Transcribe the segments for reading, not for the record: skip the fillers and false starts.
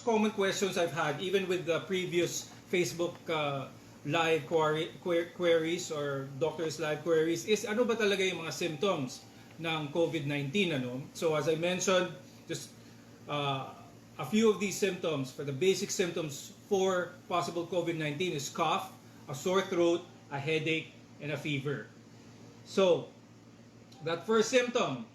common questions I've had, even with the previous Facebook live queries or doctors live queries, is ano ba talaga yung mga symptoms ng COVID-19? So as I mentioned, just a few of these symptoms. For the basic symptoms for possible COVID-19 is cough, a sore throat, a headache, and a fever. So that first symptom,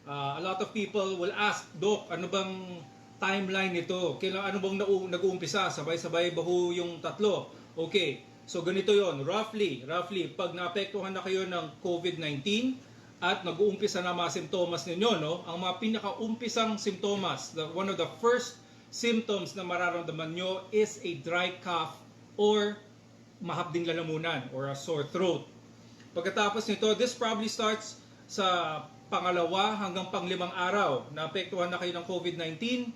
a lot of people will ask, Doc, ano bang timeline nito? Ano bang nag-uumpisa? Sabay-sabay ba yung tatlo? Okay, so ganito yon. Roughly, pag naapektuhan na kayo ng COVID-19 at nag-uumpisa na mga simptomas ninyo, no? Ang mga pinaka-umpisang simptomas, one of the first symptoms na mararamdaman nyo is a dry cough or mahapding lalamunan or a sore throat. Pagkatapos nito, this probably starts sa pangalawa hanggang pang-5 araw na apektuhan na kayo ng COVID-19.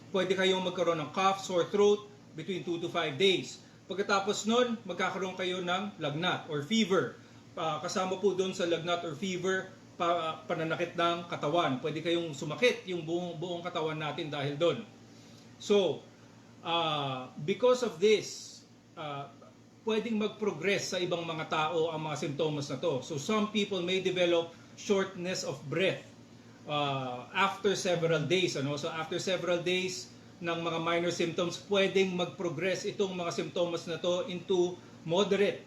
Pwede kayong magkaroon ng cough, sore throat between 2 to 5 days. Pagkatapos nun, magkakaroon kayo ng lagnat or fever. Kasama po doon sa lagnat or fever, pananakit ng katawan. Pwede kayong sumakit yung buong katawan natin dahil doon. So, because of this, pwedeng mag-progress sa ibang mga tao ang mga simptomas na to. So, some people may develop shortness of breath after several days. So after several days ng mga minor symptoms, pwedeng mag-progress itong mga symptoms na to into moderate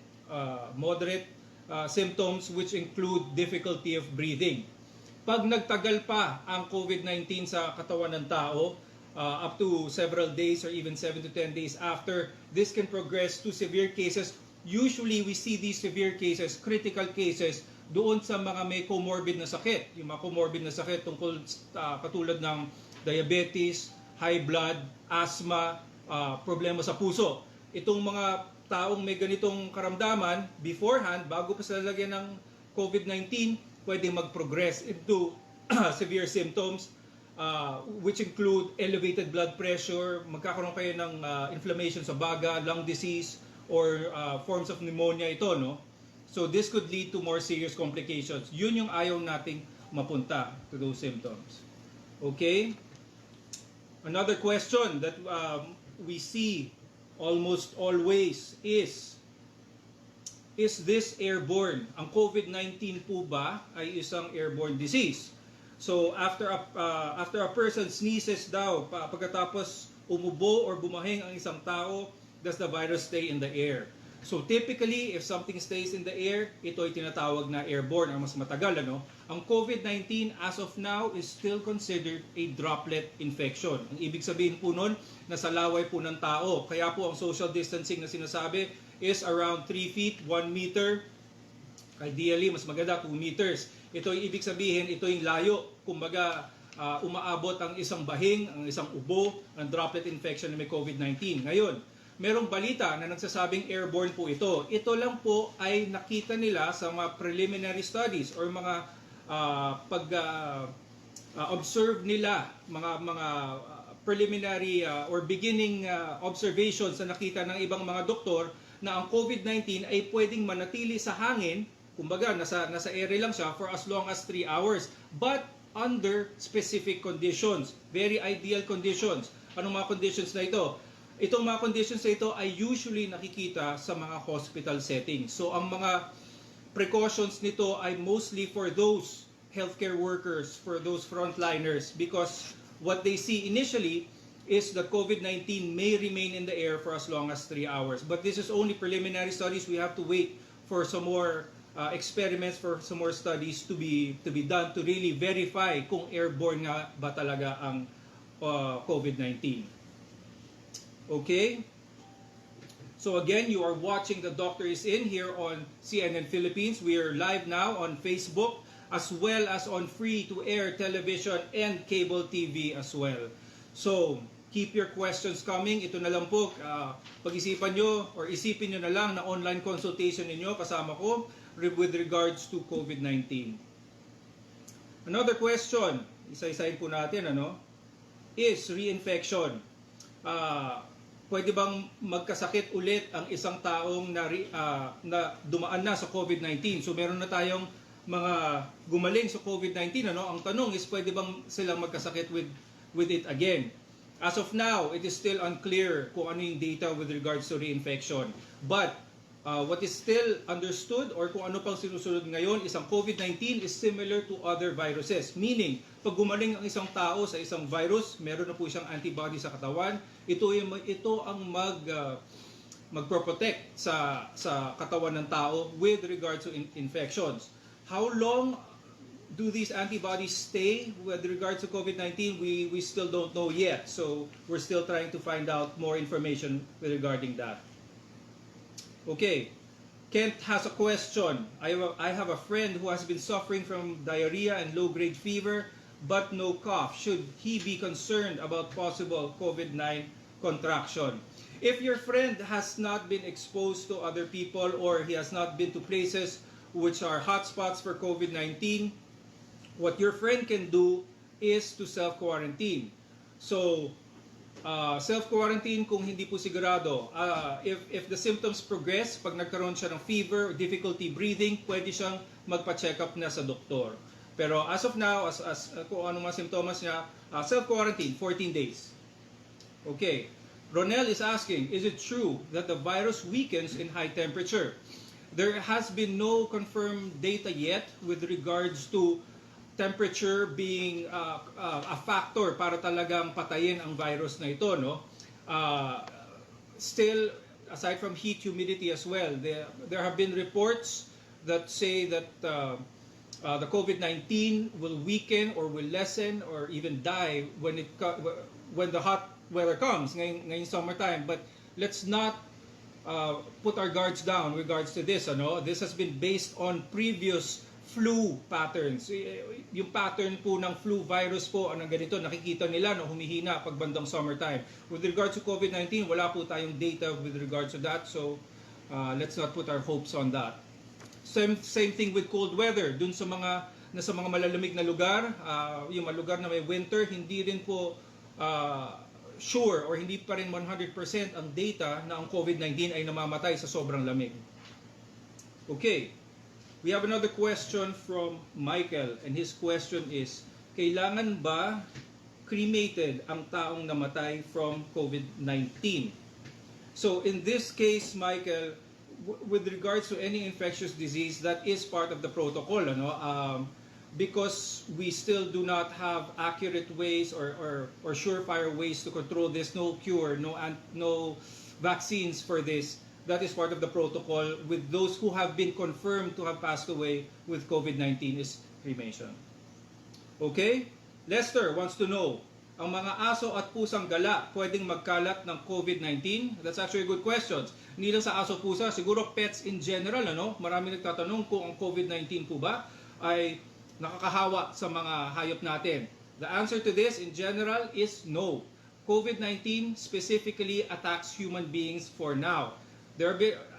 symptoms which include difficulty of breathing. Pag nagtagal pa ang COVID-19 sa katawan ng tao, up to several days or even 7 to 10 days after, this can progress to severe cases. Usually we see these severe cases, critical cases, doon sa mga may comorbid na sakit. Yung mga comorbid na sakit tungkol katulad ng diabetes, high blood, asthma, problema sa puso. Itong mga taong may ganitong karamdaman, beforehand, bago pa sila lagyan ng COVID-19, pwedeng mag-progress into severe symptoms, which include elevated blood pressure, magkakaroon kayo ng inflammation sa baga, lung disease, or forms of pneumonia ito, no? So this could lead to more serious complications. Yun yung ayaw nating mapunta to those symptoms. Okay? Another question that we see almost always is this airborne? Ang COVID-19 po ba ay isang airborne disease? So after a person sneezes daw, pagkatapos umubo or bumahing ang isang tao, does the virus stay in the air? So typically, if something stays in the air, ito ay tinatawag na airborne, ang mas matagal. Ang COVID-19 as of now is still considered a droplet infection. Ang ibig sabihin po nun, nasa laway po ng tao. Kaya po ang social distancing na sinasabi is around 3 feet, 1 meter. Ideally, mas maganda 2 meters. Ito ay ibig sabihin, ito yung layo. Kumbaga, umaabot ang isang bahing, ang isang ubo, ang droplet infection na may COVID-19. Ngayon, merong balita na nagsasabing airborne po ito. Ito lang po ay nakita nila sa mga preliminary studies or mga observe nila, mga preliminary or beginning observations na nakita ng ibang mga doktor na ang COVID-19 ay pwedeng manatili sa hangin, kumbaga nasa ere lang siya for as long as 3 hours, but under specific conditions, very ideal conditions. Anong mga conditions na ito? Itong mga conditions na ito ay usually nakikita sa mga hospital settings. So ang mga precautions nito ay mostly for those healthcare workers, for those frontliners, because what they see initially is that COVID-19 may remain in the air for as long as 3 hours. But this is only preliminary studies. We have to wait for some more experiments, for some more studies to be done to really verify kung airborne nga ba talaga ang COVID-19. Okay? So again, you are watching The Doctor is In here on CNN Philippines. We are live now on Facebook as well as on free-to-air television and cable TV as well. So, keep your questions coming. Ito na lang po, pag-isipan nyo or isipin nyo na lang na online consultation ninyo kasama ko with regards to COVID-19. Another question, isa-isahin po natin, is reinfection. Pwede bang magkasakit ulit ang isang taong na dumaan na sa COVID-19? So meron na tayong mga gumaling sa COVID-19. Ang tanong is, pwede bang silang magkasakit with it again? As of now, it is still unclear kung ano yung data with regards to reinfection. But what is still understood or kung ano pang sinusunod ngayon is ang COVID-19 is similar to other viruses. Meaning, pag gumaling ang isang tao sa isang virus, meron na po siyang antibody sa katawan. Ito ang magpro-protect sa katawan ng tao with regards to infections. How long do these antibodies stay with regards to COVID-19? We still don't know yet. So we're still trying to find out more information regarding that. Okay, Kent has a question. I have a friend who has been suffering from diarrhea and low-grade fever but no cough. Should he be concerned about possible COVID-19 contraction? If your friend has not been exposed to other people or he has not been to places which are hotspots for COVID-19, what your friend can do is to self-quarantine. So, self-quarantine kung hindi po sigurado. If the symptoms progress, pag nagkaroon siya ng fever, difficulty breathing, pwede siyang magpa-check up na sa doktor. Pero as of now, kung ano mga symptoms niya, self-quarantine, 14 days. Okay. Ronel is asking, is it true that the virus weakens in high temperature? There has been no confirmed data yet with regards to temperature being a factor para talagang patayin ang virus na ito, no? Still, aside from heat, humidity as well, there have been reports that say that the COVID-19 will weaken or will lessen or even die when the hot weather comes, ngayong summertime. But let's not put our guards down with regards to this. This has been based on previous flu patterns. Yung pattern po ng flu virus po, anong ganito, nakikita nila na humihina pag bandang summertime. With regards to COVID-19, wala po tayong data with regards to that. So, let's not put our hopes on that. Same thing with cold weather. Dun sa mga malalamig na lugar, yung mga lugar na may winter, hindi rin po sure or hindi pa rin 100% ang data na ang COVID-19 ay namamatay sa sobrang lamig. Okay. We have another question from Michael, and his question is, kailangan ba cremated ang taong namatay from COVID-19? So in this case, Michael, with regards to any infectious disease, that is part of the protocol, because we still do not have accurate ways or surefire ways to control this, no cure, no vaccines for this. That is part of the protocol with those who have been confirmed to have passed away with COVID-19 is cremation. Okay? Lester wants to know, ang mga aso at pusang gala pwedeng magkalat ng COVID-19? That's actually a good question. Hindi lang sa aso pusa, siguro pets in general, Marami nagtatanong kung ang COVID-19 po ba ay nakakahawa sa mga hayop natin. The answer to this in general is no. COVID-19 specifically attacks human beings for now.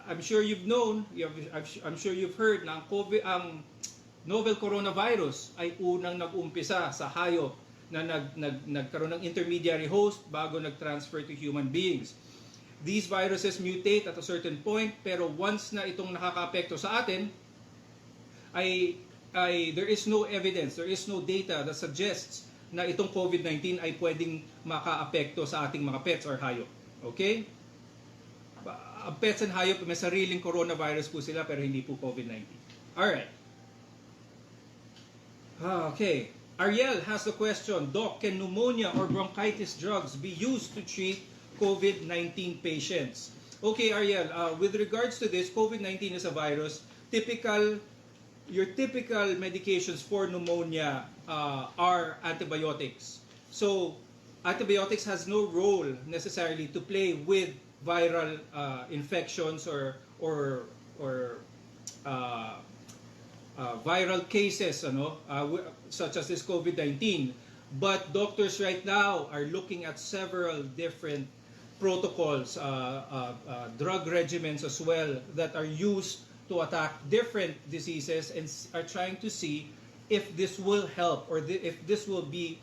I'm sure you've known, I'm sure you've heard na ang novel coronavirus ay unang nag-umpisa sa hayop na nagkaroon ng intermediary host bago nag-transfer to human beings. These viruses mutate at a certain point, pero once na itong nakaka-apekto sa atin, there is no evidence, there is no data that suggests na itong COVID-19 ay pwedeng maka-apekto sa ating mga pets or hayop. Okay? Pets and hayop, may sariling coronavirus po sila pero hindi po COVID-19. Alright. Okay. Ariel has the question, Doc, can pneumonia or bronchitis drugs be used to treat COVID-19 patients? Okay, Ariel, with regards to this, COVID-19 is a virus. Your typical medications for pneumonia are antibiotics. So, antibiotics has no role necessarily to play with viral infections or viral cases, such as this COVID-19. But doctors right now are looking at several different protocols, drug regimens as well that are used to attack different diseases and are trying to see if this will help or if this will be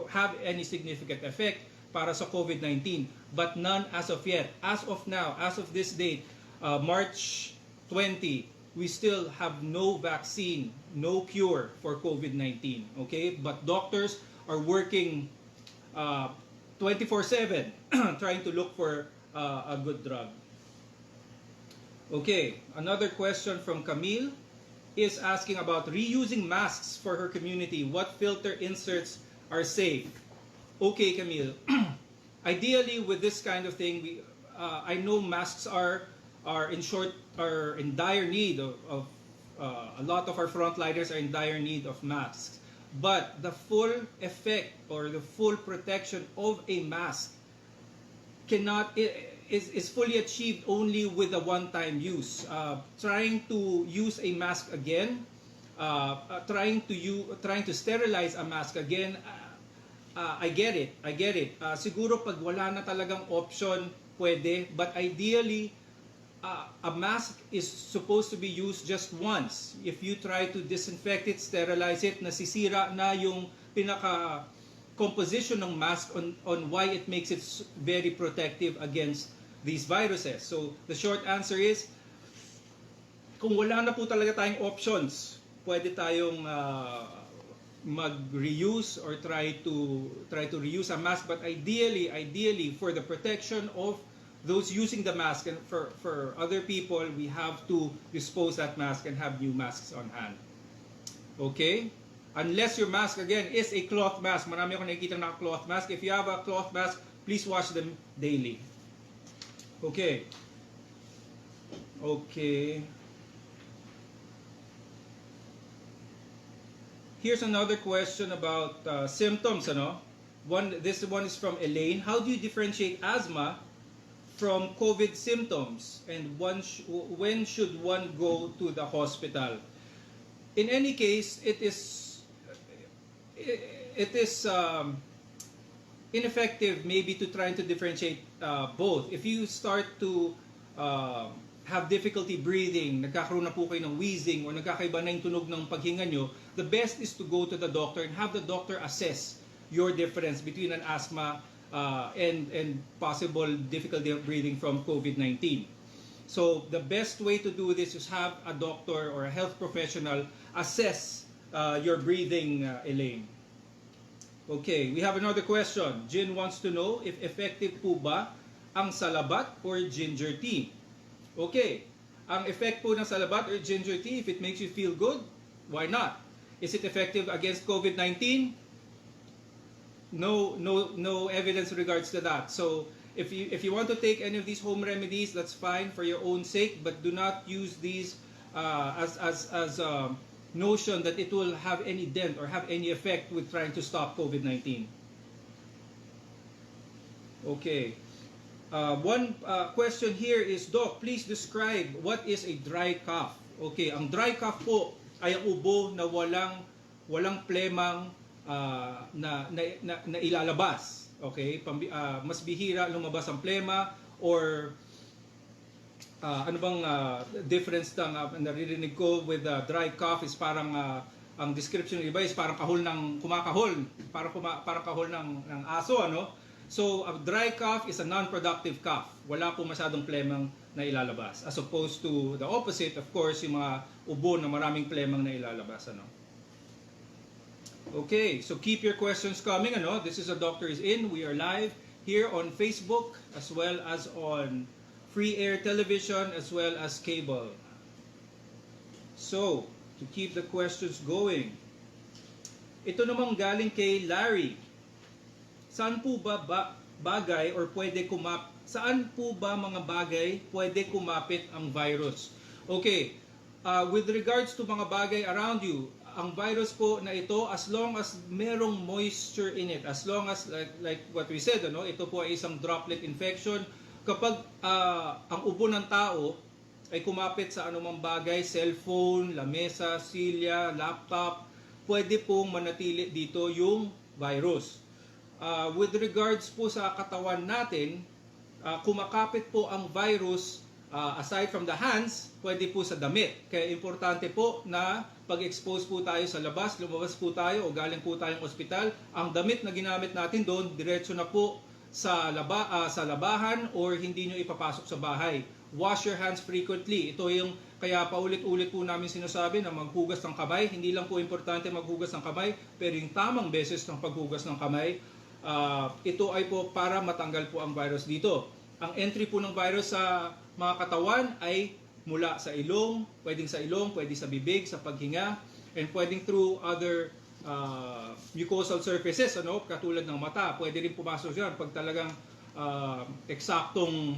have any significant effect para sa COVID-19, but none as of yet. As of now, as of this date, March 20, we still have no vaccine, no cure for COVID-19. Okay, but doctors are working 24/7 trying to look for a good drug. Okay, another question from Camille is asking about reusing masks for her community. What filter inserts are safe? Okay, Camille. Ideally, with this kind of thing, I know masks are in dire need of a lot of our frontliners are in dire need of masks. But the full effect or the full protection of a mask is fully achieved only with a one-time use. Trying to use a mask again, trying to sterilize a mask again, I get it. Siguro pag wala na talagang option, pwede. But ideally, a mask is supposed to be used just once. If you try to disinfect it, sterilize it, nasisira na yung pinaka composition ng mask on why it makes it very protective against these viruses. So the short answer is, kung wala na po talaga tayong options, pwede tayong mag-reuse or try to reuse a mask. But ideally for the protection of those using the mask and for other people, we have to dispose that mask and have new masks on hand. Okay? Unless your mask, again, is a cloth mask. Marami akong nakikita na cloth mask. If you have a cloth mask, please wash them daily. Okay. Here's another question about symptoms. This one is from Elaine. How do you differentiate asthma from COVID symptoms, and when should one go to the hospital? In any case, it is ineffective maybe to try to differentiate both. If you start to have difficulty breathing, nagkakaroon na po kayo ng wheezing or nagkakaiba na yung tunog ng paghinga nyo, the best is to go to the doctor and have the doctor assess your difference between an asthma and possible difficulty of breathing from COVID-19. So the best way to do this is have a doctor or a health professional assess your breathing, Elaine. Okay, we have another question. Jin wants to know if effective po ba ang salabat or ginger tea. Okay, ang effect po ng salabat or ginger tea, if it makes you feel good, why not? Is it effective against COVID-19? No evidence in regards to that. So if you want to take any of these home remedies, that's fine for your own sake, but do not use these as a notion that it will have any dent or have any effect with trying to stop COVID-19. Okay. One question here is, Doc, please describe what is a dry cough. Okay, ang dry cough po ay ang ubo na walang plemang na ilalabas. Okay, mas bihira lumabas ang plema or ano bang difference ng naririnig ko with dry cough is parang ang description ng iba is parang kahol ng kumakahol, parang kahol ng aso, ano? So a dry cough is a non-productive cough. Wala po masyadong plemang na ilalabas, as opposed to the opposite, of course, yung mga ubo na maraming plemang na ilalabas, ano? Okay, so keep your questions coming, ano? This is A Doctor Is In. We are live here on Facebook as well as on free air television as well as cable. So, to keep the questions going, ito namang galing kay Larry. Saan po ba bagay or pwede saan po ba mga bagay pwede kumapit ang virus? Okay, with regards to mga bagay around you, ang virus po na ito, as long as merong moisture in it, as long as like what we said, ano, ito po ay isang droplet infection. Kapag ang ubo ng tao ay kumapit sa anumang bagay, cellphone, lamesa, silya, laptop, pwede pong manatili dito yung virus. With regards po sa katawan natin, kumakapit po ang virus aside from the hands, pwede po sa damit. Kaya importante po na pag-expose po tayo sa labas, lumabas po tayo o galing po tayong ospital, ang damit na ginamit natin doon, diretso na po sa labahan or hindi nyo ipapasok sa bahay. Wash your hands frequently. Ito yung kaya paulit-ulit po namin sinasabi na maghugas ng kamay. Hindi lang po importante maghugas ng kamay, pero yung tamang beses ng paghugas ng kamay. ito ay po para matanggal po ang virus dito. Ang entry po ng virus sa mga katawan ay mula sa ilong, pwedeng sa bibig, sa paghinga, and pwedeng through other mucosal surfaces, katulad ng mata. Pwede rin pumasok yan pag talagang eksaktong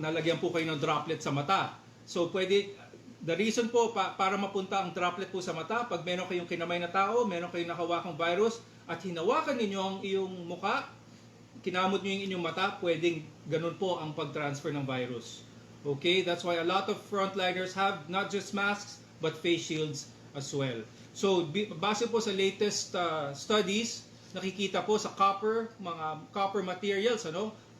nalagyan po kayo ng droplet sa mata. So the reason po para mapunta ang droplet po sa mata, pag meron kayong kinamay na tao, meron kayong nakawakang virus, at hinawakan ninyo ang iyong muka, kinamot nyo yung inyong mata, pwedeng ganun po ang pag-transfer ng virus. Okay, that's why a lot of frontliners have not just masks, but face shields as well. So, base po sa latest studies, nakikita po sa mga copper materials,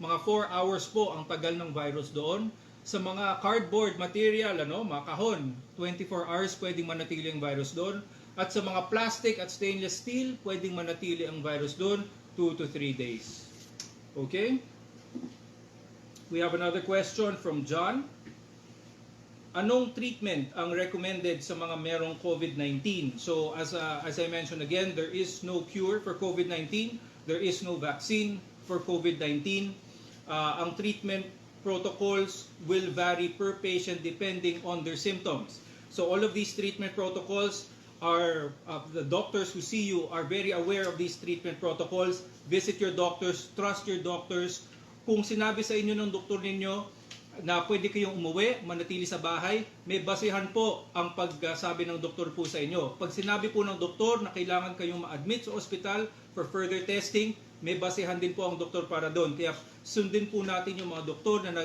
mga 4 hours po ang tagal ng virus doon. Sa mga cardboard material, mga kahon, 24 hours pwedeng manatili ang virus doon. At sa mga plastic at stainless steel, pwedeng manatili ang virus doon 2 to 3 days. Okay? We have another question from John. Anong treatment ang recommended sa mga merong COVID-19? So as I mentioned again, there is no cure for COVID-19. There is no vaccine for COVID-19. Ang treatment protocols will vary per patient depending on their symptoms. So all of these treatment protocols are, the doctors who see you are very aware of these treatment protocols. Visit your doctors, trust your doctors. Kung sinabi sa inyo ng doktor ninyo na pwede kayong umuwi, manatili sa bahay, may basehan po ang pagsabi ng doktor po sa inyo. Pag sinabi po ng doktor na kailangan kayong ma-admit sa ospital for further testing, may basehan din po ang doktor para doon. Kaya sundin po natin yung mga doktor na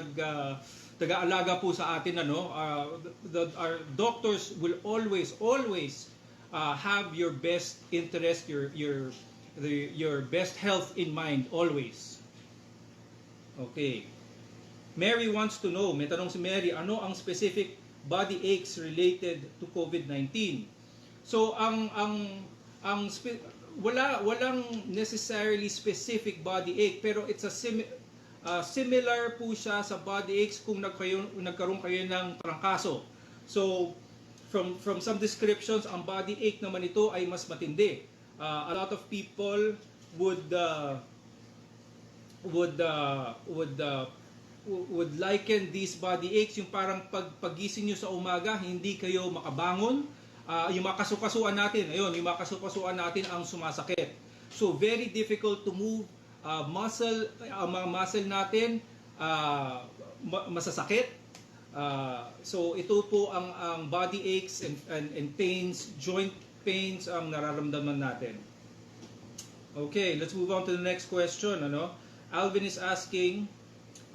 taga-alaga po sa atin. Our doctors will always have your best interest, your best health in mind, always. Okay. Mary wants to know, may tanong si Mary, ano ang specific body aches related to COVID-19? So walang necessarily specific body ache, pero it's a similar po siya sa body aches kung nagkaroon kayo ng trangkaso. So from some descriptions, ang body ache naman ito ay mas matindi. A lot of people would liken these body aches, yung parang paggising nyo sa umaga, hindi kayo makabangon. Yung mga kasukasuan natin, yung mga kasukasuan natin ang sumasakit. So very difficult to move. Ang mga muscle natin masasakit. So ito po ang body aches and pains, joint pains ang nararamdaman natin. Okay, let's move on to the next question. Alvin is asking,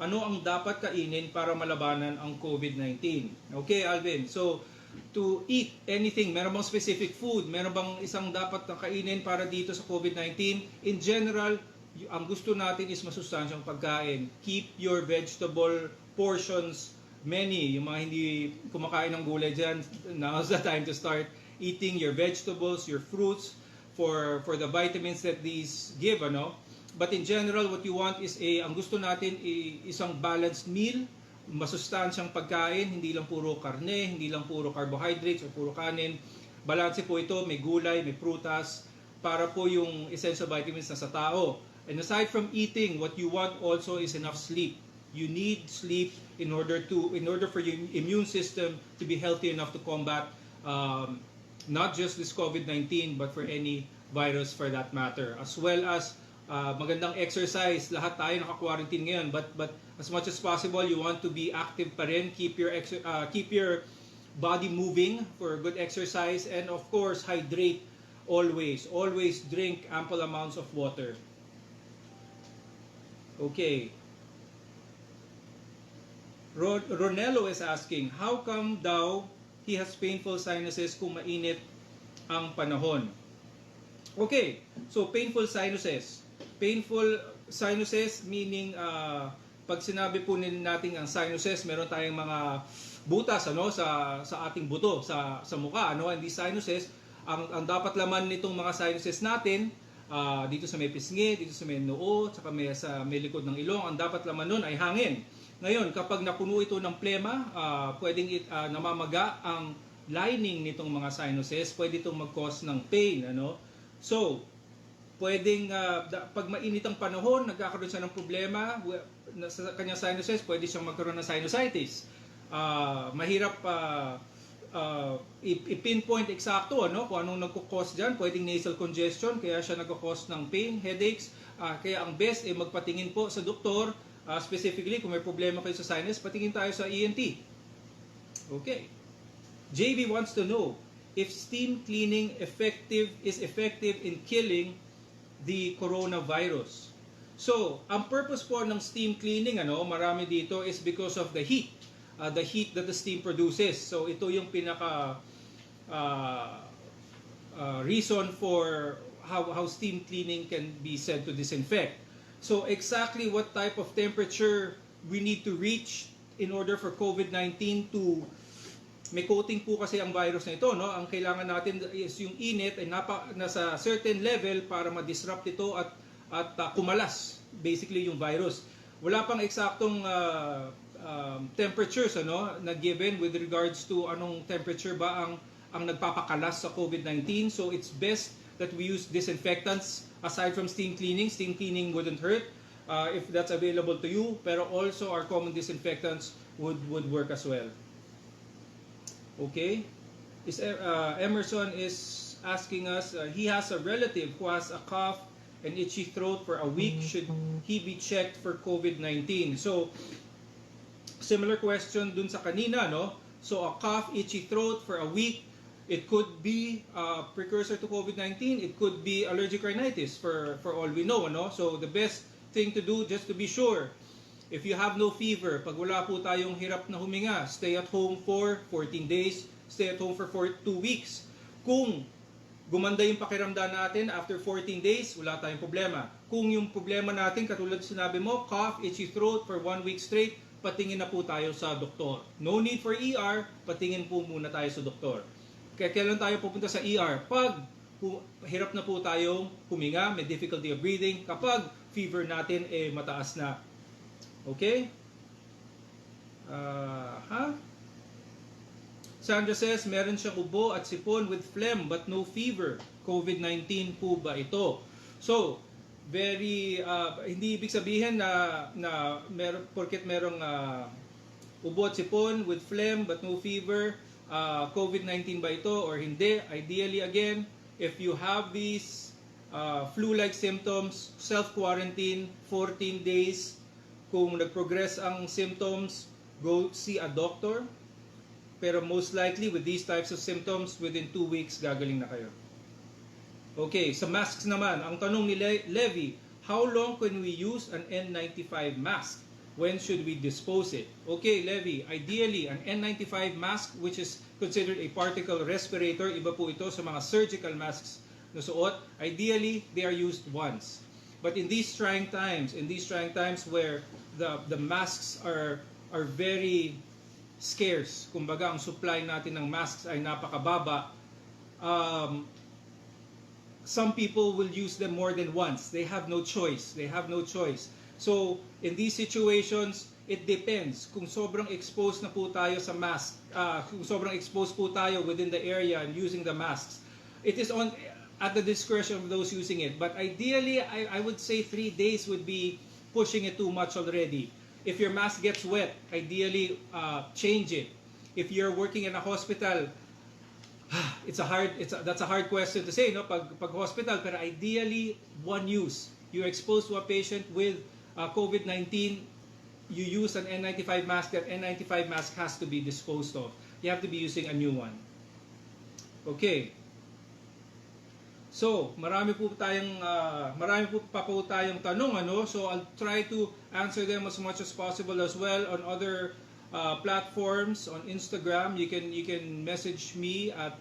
ano ang dapat kainin para malabanan ang COVID-19? Okay, Alvin. So, to eat anything, meron bang specific food? Meron bang isang dapat na kainin para dito sa COVID-19? In general, ang gusto natin is masustansyang pagkain. Keep your vegetable portions many. Yung mga hindi kumakain ng gulay dyan, now's the time to start eating your vegetables, your fruits, for the vitamins that these give, But in general, what you want is ang gusto natin isang balanced meal, masustansyang pagkain, hindi lang puro karne, hindi lang puro carbohydrates o puro kanin. Balanse po ito, may gulay, may prutas, para po yung essential vitamins na sa tao. And aside from eating, what you want also is enough sleep. You need sleep in order for your immune system to be healthy enough to combat not just this COVID-19 but for any virus for that matter, as well as magandang exercise. Lahat tayo naka-quarantine ngayon, but as much as possible, you want to be active pa rin. Keep your body moving for good exercise, and of course, hydrate always. Always drink ample amounts of water. Okay. Ronello is asking, how come daw he has painful sinuses kung mainit ang panahon? Okay, so painful sinuses. Painful sinuses meaning pag sinabi po natin ang sinuses, meron tayong mga butas sa ating buto, sa mukha, and these sinuses, ang dapat laman nitong mga sinuses natin, dito sa may pisngi, dito sa may noo, saka sa may likod ng ilong, ang dapat laman nun ay hangin. Ngayon, kapag napuno ito ng plema, pwedeng namamaga ang lining nitong mga sinuses, pwede itong mag-cause ng pain, So, Pwedeng, pag mainit ang panahon, nagkakaroon siya ng problema sa kanyang sinuses, pwede siyang magkaroon ng sinusitis. Mahirap i-pinpoint eksakto kung anong nagkukos dyan. Pwedeng nasal congestion, kaya siya nagkukos ng pain, headaches. Kaya ang best ay magpatingin po sa doktor. Specifically, kung may problema kayo sa sinus, patingin tayo sa ENT. Okay. JB wants to know if steam cleaning is effective in killing the coronavirus. So, ang purpose po ng steam cleaning, marami dito, is because of the heat that the steam produces. So, ito yung pinaka reason for how steam cleaning can be said to disinfect. So, exactly what type of temperature we need to reach in order for COVID-19 to may coating po kasi ang virus na ito, Ang kailangan natin is yung init ay nasa certain level para ma-disrupt ito at kumalas basically yung virus. Wala pang eksaktong temperatures na given with regards to anong temperature ba ang nagpapakalas sa COVID-19. So it's best that we use disinfectants aside from steam cleaning. Steam cleaning wouldn't hurt if that's available to you, pero also our common disinfectants would work as well. Okay, Emerson is asking us, he has a relative who has a cough and itchy throat for a week. Should he be checked for COVID-19? So, similar question dun sa kanina, So, a cough, itchy throat for a week, it could be a precursor to COVID-19. It could be allergic rhinitis for all we know, So, the best thing to do, just to be sure, if you have no fever, pag wala po tayong hirap na huminga, stay at home for 14 days, stay at home for 2 weeks. Kung gumanda yung pakiramdam natin after 14 days, wala tayong problema. Kung yung problema natin, katulad sinabi mo, cough, itchy throat for 1 week straight, patingin na po tayo sa doktor. No need for ER, patingin po muna tayo sa doktor. Kaya kailan tayo pupunta sa ER? Pag hirap na po tayong huminga, may difficulty of breathing, kapag fever natin mataas na. Okay? Sandra says, meron siyang ubo at sipon with phlegm but no fever. COVID-19 po ba ito? So, hindi ibig sabihin na porket merong ubo at sipon with phlegm but no fever, COVID-19 ba ito or hindi? Ideally, again, if you have these flu-like symptoms, self-quarantine, 14 days. Kung nag-progress ang symptoms, go see a doctor. Pero most likely, with these types of symptoms, within 2 weeks, gagaling na kayo. Okay, sa masks naman, ang tanong ni Levi, how long can we use an N95 mask? When should we dispose it? Okay, Levi, ideally, an N95 mask, which is considered a particle respirator, iba po ito sa mga surgical masks na suot, ideally, they are used once. But in these trying times where the masks are very scarce, kumbaga ang supply natin ng masks ay napakababa, some people will use them more than once. They have no choice. So, in these situations, it depends. Kung sobrang exposed na po tayo sa mask, kung sobrang exposed po tayo within the area and using the masks, it is at the discretion of those using it. But ideally, I would say 3 days would be pushing it too much already. If your mask gets wet, ideally change it. If you're working in a hospital, that's a hard question to say, pag hospital, pero ideally one use. You're exposed to a patient with COVID-19, you use an N95 mask. That N95 mask has to be disposed of. You have to be using a new one. Okay. So, marami pa po tayong tanong, So, I'll try to answer them as much as possible as well on other platforms. On Instagram, you can message me at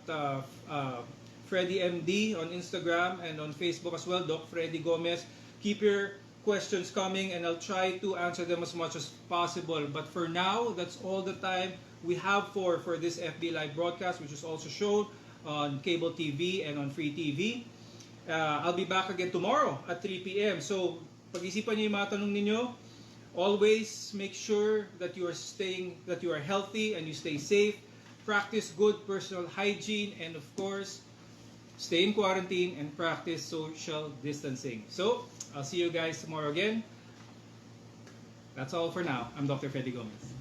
Freddie MD on Instagram, and on Facebook as well, Doc Freddie Gomez. Keep your questions coming and I'll try to answer them as much as possible. But for now, that's all the time we have for this FB Live broadcast, which is also shown on cable TV and on free TV. I'll be back again tomorrow at 3 p.m. So, pag-isipan niyo yung mga tanong ninyo. Always make sure that you are healthy and you stay safe. Practice good personal hygiene, and of course, stay in quarantine, and practice social distancing. So, I'll see you guys tomorrow again. That's all for now. I'm Dr. Freddie Gomez.